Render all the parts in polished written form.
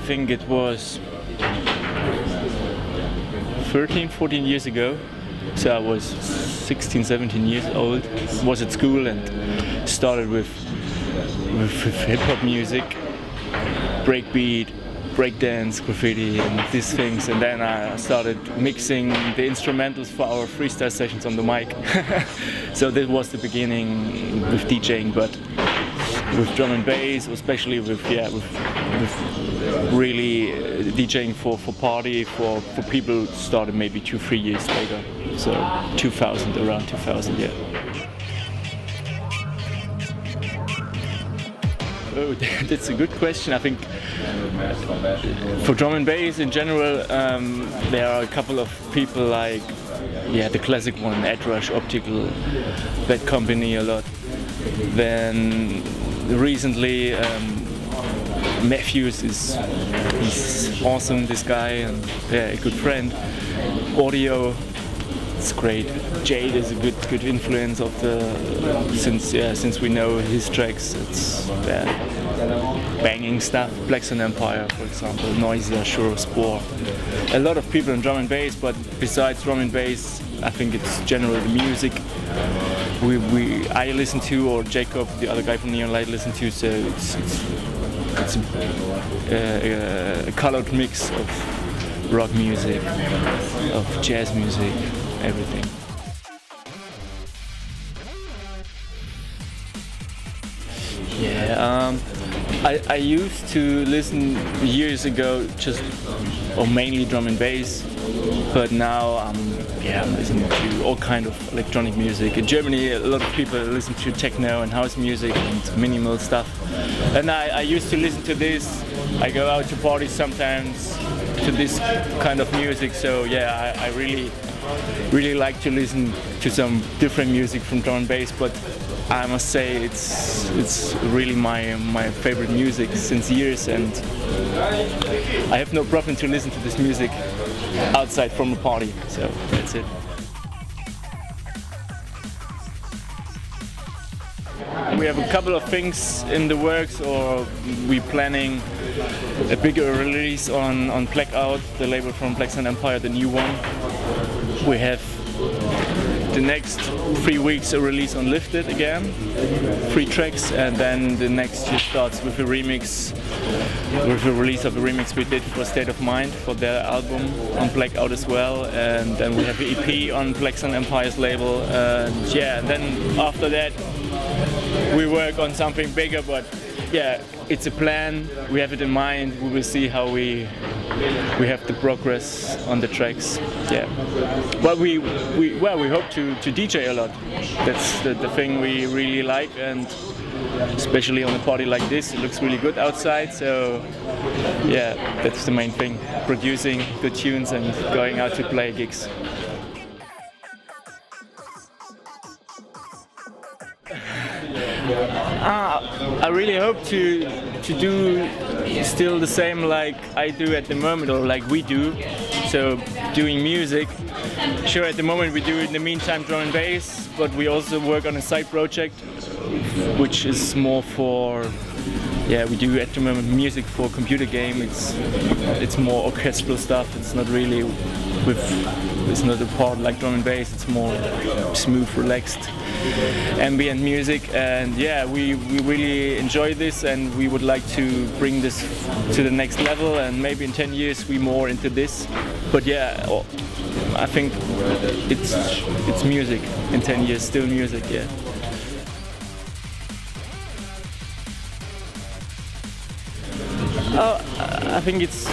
think it was 13, 14 years ago. So I was 16, 17 years old, was at school and started with hip-hop music, breakbeat, breakdance, graffiti and these things, and then I started mixing the instrumentals for our freestyle sessions on the mic. So that was the beginning with DJing, but with drum and bass, especially with really DJing for party, for people, started maybe 2-3 years later. So 2000, around 2000, yeah. Oh, that's a good question. I think for drum and bass in general, there are a couple of people like, the classic one, Edrush, Optical, that company a lot. Then recently, Matthews he's awesome, this guy, and a good friend. Audio, it's great. Jade is a good influence of since we know his tracks. It's banging stuff. Black Sun Empire, for example, Noisia, Sure, Spore. A lot of people in drum and bass, but besides drum and bass, I think it's generally the music I listen to, or Jacob, the other guy from Neonlight, listen to. So it's a colored mix of rock music, of jazz music, everything. Yeah, I used to listen years ago mainly drum and bass, but now I'm listening to all kind of electronic music. In Germany, a lot of people listen to techno and house music and minimal stuff. And I used to listen to this. I go out to parties sometimes to this kind of music. So yeah, I really like to listen to some different music from drum and bass. But I must say it's really my favorite music since years, and I have no problem to listen to this music outside from a party. So that's it. We have a couple of things in the works, or we're planning a bigger release on Blackout, the label from Black Sun Empire, the new one. We have the next 3 weeks a release on Lifted again, 3 tracks, and then the next year starts with a remix, with the release of a remix we did for State of Mind for their album on Blackout as well, and then we have the EP on Black Sun Empire's label, and then after that we work on something bigger, but yeah, it's a plan, we have it in mind, we will see how we have to progress on the tracks. Yeah, but we hope to DJ a lot. That's the thing we really like, and especially on a party like this, it looks really good outside. So yeah, that's the main thing: producing good tunes and going out to play gigs. I really hope to do still the same like I do at the moment, or like we do. So doing music. Sure, at the moment we do in the meantime drum and bass, but we also work on a side project, which is more for, we do at the moment music for computer game. It's more orchestral stuff. It's not really it's not a part like drum and bass. It's more smooth, relaxed, ambient music, and yeah, we really enjoy this, and we would like to bring this to the next level, and maybe in 10 years we more into this. But yeah, I think it's music in 10 years, still music, yeah. I think it's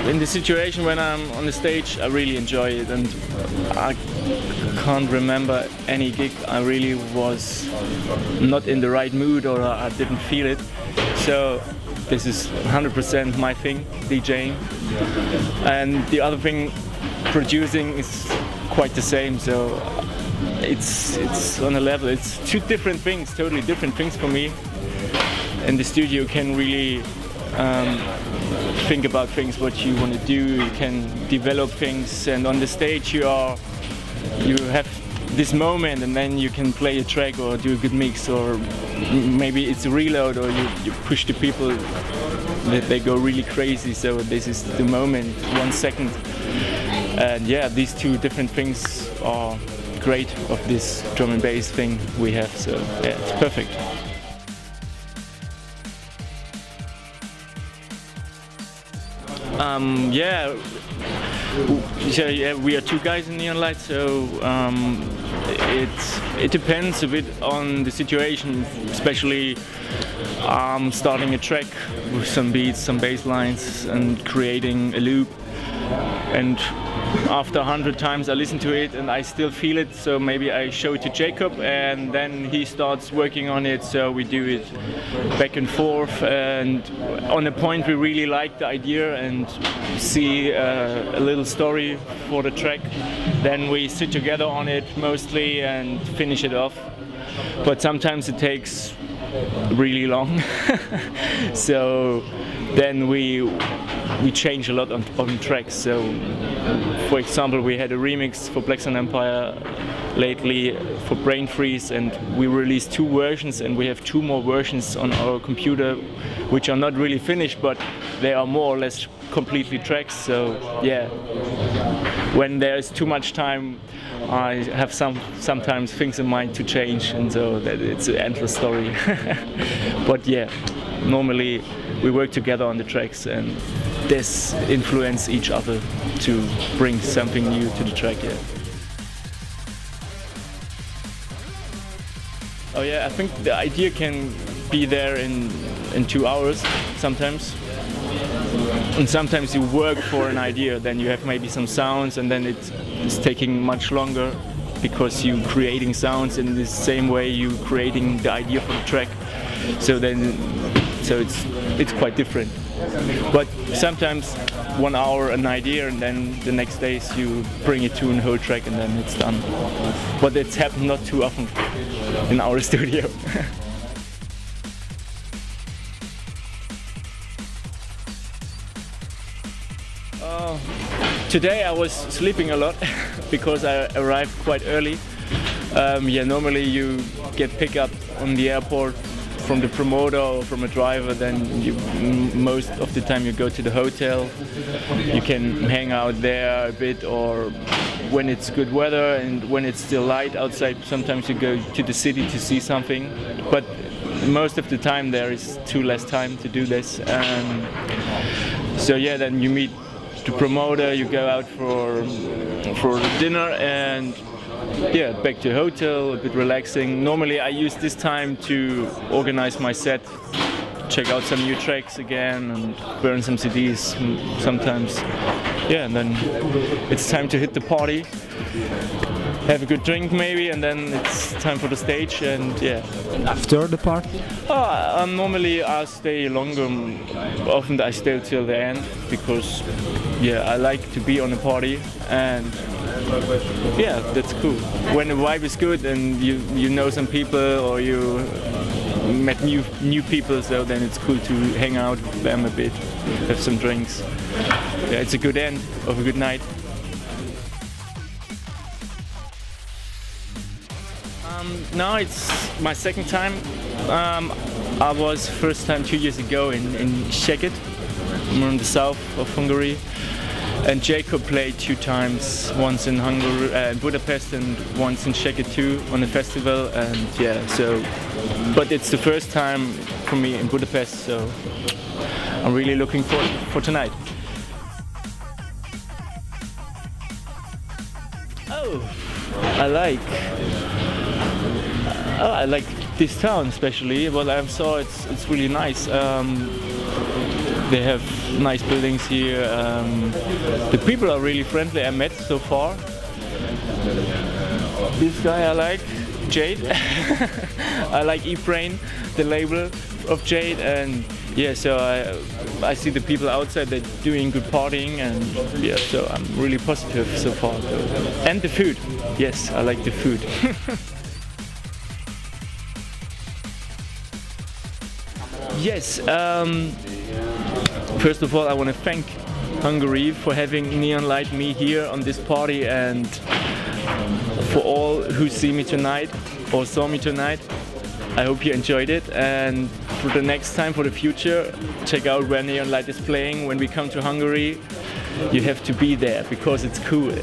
in the situation when I'm on the stage, I really enjoy it, and I can't remember any gig I really was not in the right mood, or I didn't feel it. So this is 100% my thing, DJing. And the other thing, producing, is quite the same. So it's on a level. It's two different things, totally different things for me. In the studio, you can really think about things, what you want to do. You can develop things, and on the stage you have this moment, and then you can play a track or do a good mix, or maybe it's a reload, or you push the people they go really crazy. So this is the moment, 1 second. And yeah, these two different things are great of this drum and bass thing we have. So yeah, it's perfect. Yeah, we are 2 guys in Neonlight, so it depends a bit on the situation, especially starting a track with some beats, some bass lines, and creating a loop. And after 100 times I listen to it and I still feel it, so maybe I show it to Jacob and then he starts working on it, so we do it back and forth, and on a point we really like the idea and see a little story for the track, then we sit together on it mostly and finish it off. But sometimes it takes really long so then we change a lot on tracks. So for example, we had a remix for Black Sun Empire lately for Brain Freeze, and we released 2 versions, and we have 2 more versions on our computer which are not really finished, but they are more or less completely tracks. So yeah, when there's too much time I have sometimes things in mind to change, and so that it's an endless story. But yeah, normally we work together on the tracks and this influence each other to bring something new to the track. Yeah. Oh yeah, I think the idea can be there in 2 hours sometimes. And sometimes you work for an idea, then you have maybe some sounds, and then it's taking much longer because you're creating sounds in the same way you're creating the idea for the track. So it's quite different. But sometimes 1 hour an idea, and then the next days you bring it to a whole track and then it's done. But it's happened not too often in our studio. Today I was sleeping a lot because I arrived quite early. Yeah, normally you get picked up on the airport from the promoter or from a driver, then most of the time you go to the hotel. You can hang out there a bit, or when it's good weather and when it's still light outside, sometimes you go to the city to see something. But most of the time there is too less time to do this. So yeah, then you meet the promoter, you go out for dinner, and yeah, back to the hotel, a bit relaxing. Normally I use this time to organize my set, check out some new tracks again and burn some CDs sometimes. Yeah, and then it's time to hit the party, have a good drink maybe, and then it's time for the stage. And yeah. And after the party? Normally I stay longer. Often I stay till the end because yeah, I like to be on a party, and yeah, that's cool. When the vibe is good and you know some people or you met new people, so then it's cool to hang out with them a bit, have some drinks. Yeah, it's a good end of a good night. Now it's my second time. I was first time 2 years ago in Szeged, in the south of Hungary. And Jacob played 2 times, once in Hungary, Budapest, and once in Szeged too on a festival. And yeah, so, but it's the first time for me in Budapest, so I'm really looking forward for tonight. Oh, I like this town especially. Well, I saw it's really nice. They have nice buildings here. The people are really friendly I met so far. This guy I like, Jade. I like Eatbrain, the label of Jade, and yeah, so I see the people outside, they're doing good partying, and yeah, so I'm really positive so far. And the food, yes, I like the food. Yes, first of all I want to thank Hungary for having Neonlight me here on this party, and for all who see me tonight or saw me tonight. I hope you enjoyed it, and for the next time, for the future, check out where Neonlight is playing. When we come to Hungary, you have to be there because it's cool.